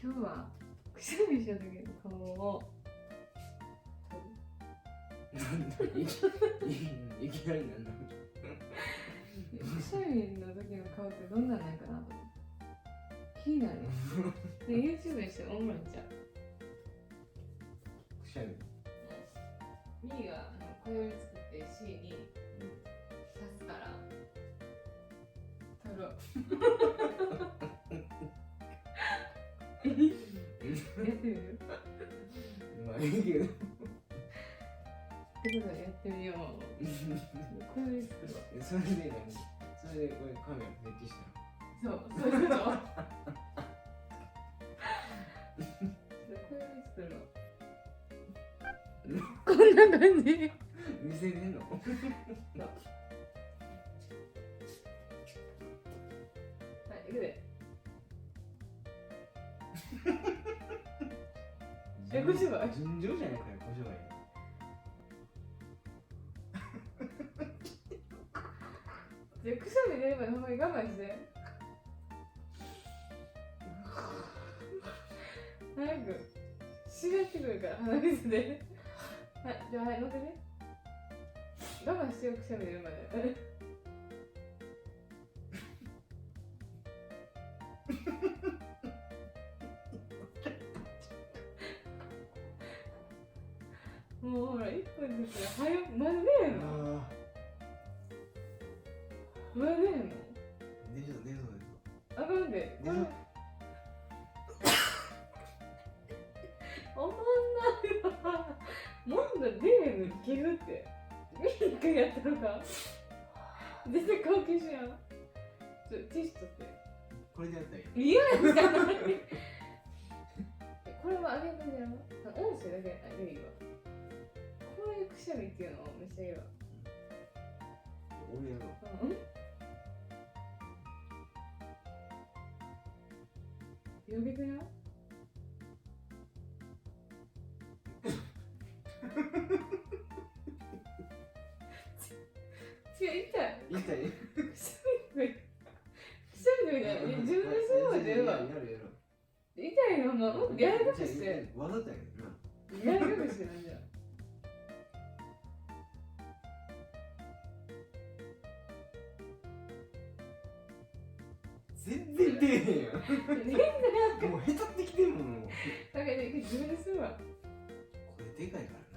今日はくしゃみした時の顔をいきなりなんだくしゃみの時の顔ってどんなんなんかなと思って気になるで YouTube にしておもろいんちゃうくしゃみミーが小より作って C に刺すから撮ろうやってみるまあいいけどってことでやってみよう小より作ろうそれでそれでこれカメラ設置したらそういうこと小より作ろうこんな感じ見せれんのはい、いくでえ、小芝居尋常じゃないから小芝居じゃあくしゃみ出るまでほんまに我慢して早く湿ってくるから鼻水ではい、じゃあはい乗ってね我慢してよくしゃみ出るまでもうほら1分ですよ早くまだ出へんのまだ出へんの出そうあかんでこれおもんないわもんだ出へんのに消るって一回やったのか絶対顔消しやんティッシュ取ってこれでやったらいい嫌やんじゃないこれはあげてじゃん音声だけでいいわこういうくしゃみっていうのを見せてあげるわ俺やろうん広げてな違う痛い痛いくしゃみくしゃみみたいな自分でするわ出るわやる痛いのももっとやらかくしてわざとやけどなやらかくしてなんじゃ全然出えへんやん全然やもう下手ってきてんもんだから自分でするわこれでかいから